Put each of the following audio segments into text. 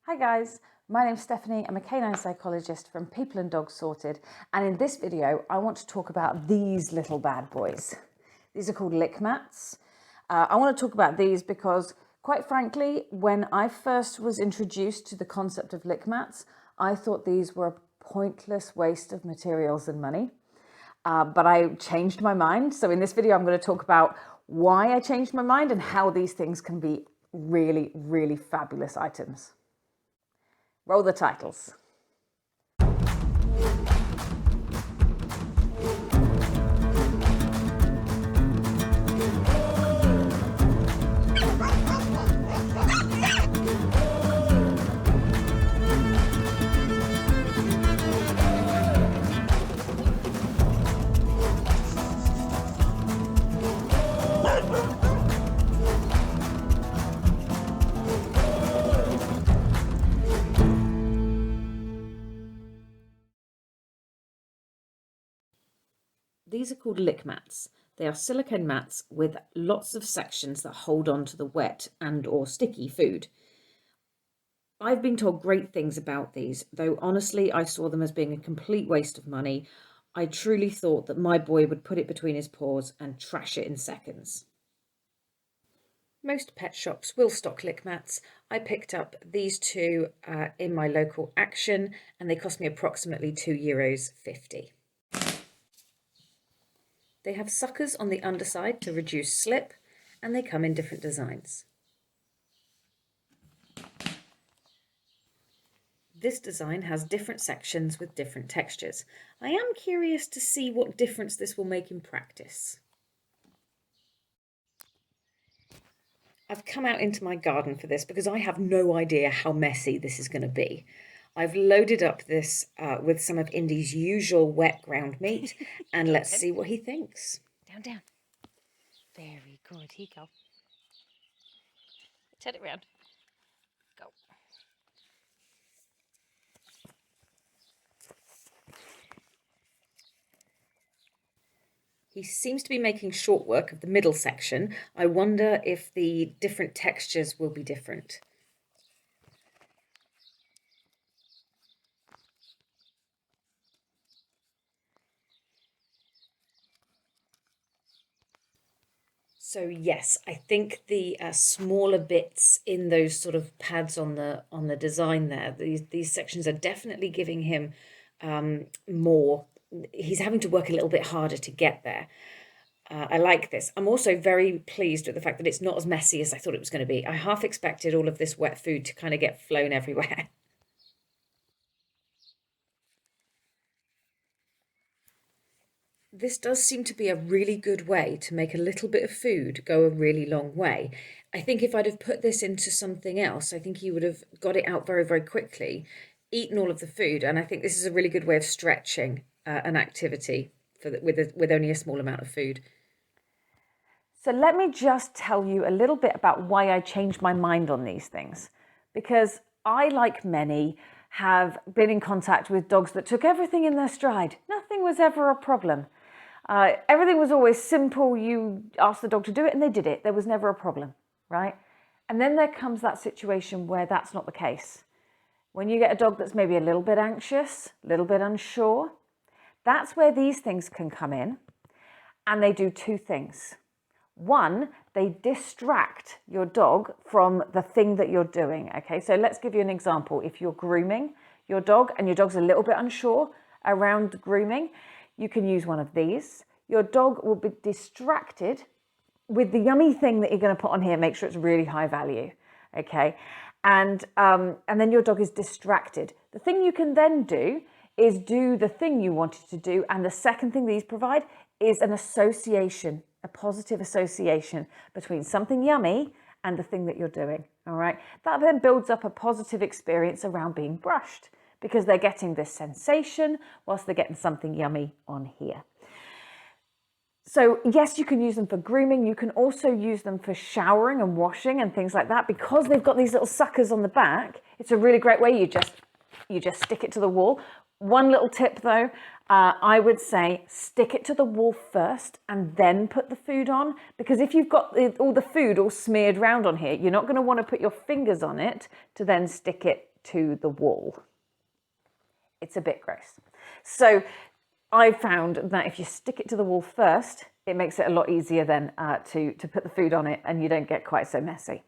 Hi guys, my name's Stephanie. I'm a canine psychologist from People and Dogs Sorted, and in this video I want to talk about these little bad boys. These are called lick mats. I want to talk about these because, quite frankly, when I first was introduced to the concept of lick mats, I thought these were a pointless waste of materials and money. But I changed my mind. So in this video, I'm going to talk about why I changed my mind and how these things can be really, really fabulous items. Roll the titles. These are called lick mats. They are silicone mats with lots of sections that hold on to the wet and or sticky food. I've been told great things about these, though honestly I saw them as being a complete waste of money. I truly thought that my boy would put it between his paws and trash it in seconds. Most pet shops will stock lick mats. I picked up these two in my local Action and they cost me approximately €2.50. They have suckers on the underside to reduce slip, and they come in different designs. This design has different sections with different textures. I am curious to see what difference this will make in practice. I've come out into my garden for this because I have no idea how messy this is going to be. I've loaded up this with some of Indy's usual wet ground meat, and let's see what he thinks. Down, down. Very good. Here you go. Turn it around. Go. He seems to be making short work of the middle section. I wonder if the different textures will be different. So yes, I think the smaller bits in those sort of pads on the design there, these sections are definitely giving him more. He's having to work a little bit harder to get there. I like this. I'm also very pleased with the fact that it's not as messy as I thought it was going to be. I half expected all of this wet food to kind of get flown everywhere. This does seem to be a really good way to make a little bit of food go a really long way. I think if I'd have put this into something else, I think he would have got it out very, very quickly, eaten all of the food, and I think this is a really good way of stretching an activity with only a small amount of food. So let me just tell you a little bit about why I changed my mind on these things. Because I, like many, have been in contact with dogs that took everything in their stride. Nothing was ever a problem. Everything was always simple. You asked the dog to do it and they did it. There was never a problem, right? And then there comes that situation where that's not the case. When you get a dog that's maybe a little bit anxious, a little bit unsure, that's where these things can come in. And they do two things. One, they distract your dog from the thing that you're doing. Okay, so let's give you an example. If you're grooming your dog and your dog's a little bit unsure around grooming, you can use one of these. Your dog will be distracted with the yummy thing that you're going to put on here. Make sure it's really high value. Okay, and then your dog is distracted. The thing you can then do is do the thing you wanted to do, and the second thing these provide is an association, a positive association between something yummy and the thing that you're doing. All right, that then builds up a positive experience around being brushed, because they're getting this sensation whilst they're getting something yummy on here. So yes, you can use them for grooming. You can also use them for showering and washing and things like that. Because they've got these little suckers on the back, it's a really great way. You just stick it to the wall. One little tip though, I would say stick it to the wall first and then put the food on, because if you've got all the food all smeared round on here, you're not going to want to put your fingers on it to then stick it to the wall. It's a bit gross. So I found that if you stick it to the wall first, it makes it a lot easier then to put the food on it, and you don't get quite so messy.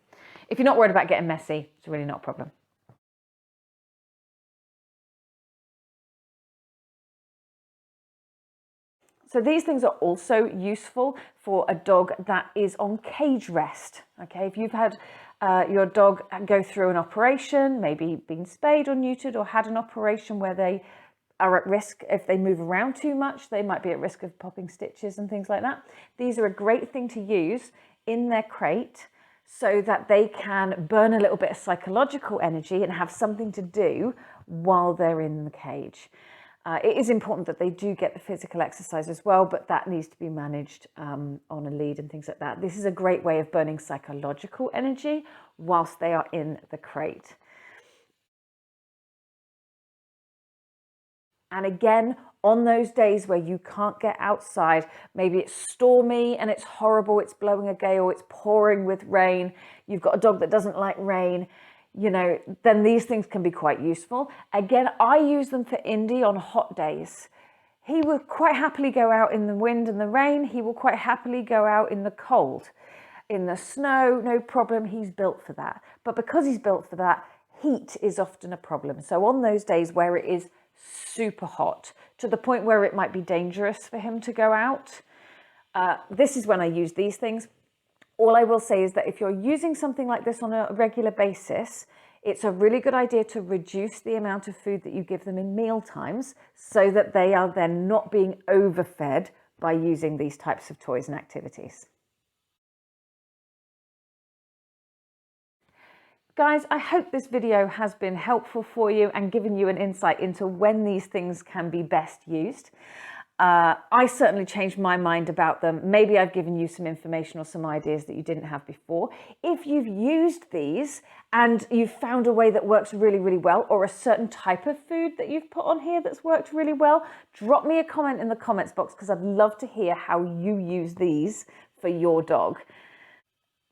If you're not worried about getting messy, it's really not a problem. So these things are also useful for a dog that is on cage rest. Okay, if you've had your dog go through an operation, maybe been spayed or neutered, or had an operation where they are at risk, if they move around too much, they might be at risk of popping stitches and things like that. These are a great thing to use in their crate so that they can burn a little bit of psychological energy and have something to do while they're in the cage. It is important that they do get the physical exercise as well, but that needs to be managed on a lead and things like that. This is a great way of burning psychological energy whilst they are in the crate. And again, on those days where you can't get outside, maybe it's stormy and it's horrible, it's blowing a gale, it's pouring with rain, you've got a dog that doesn't like rain, you know, then these things can be quite useful. Again, I use them for Indy on hot days. He will quite happily go out in the wind and the rain. He will quite happily go out in the cold, in the snow, no problem. He's built for that. But because he's built for that, heat is often a problem. So on those days where it is super hot, to the point where it might be dangerous for him to go out, this is when I use these things. All I will say is that if you're using something like this on a regular basis, it's a really good idea to reduce the amount of food that you give them in meal times so that they are then not being overfed by using these types of toys and activities. Guys, I hope this video has been helpful for you and given you an insight into when these things can be best used. I certainly changed my mind about them. Maybe I've given you some information or some ideas that you didn't have before. If you've used these and you've found a way that works really, really well, or a certain type of food that you've put on here that's worked really well, drop me a comment in the comments box, because I'd love to hear how you use these for your dog.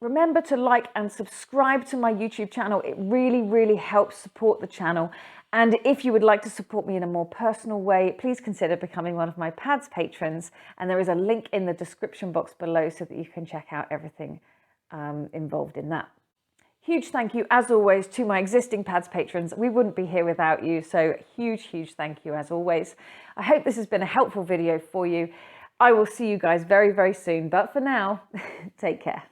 Remember to like and subscribe to my YouTube channel. It really, really helps support the channel. And if you would like to support me in a more personal way, please consider becoming one of my PADS patrons. And there is a link in the description box below so that you can check out everything involved in that. Huge thank you, as always, to my existing PADS patrons. We wouldn't be here without you. So huge, huge thank you, as always. I hope this has been a helpful video for you. I will see you guys very, very soon. But for now, take care.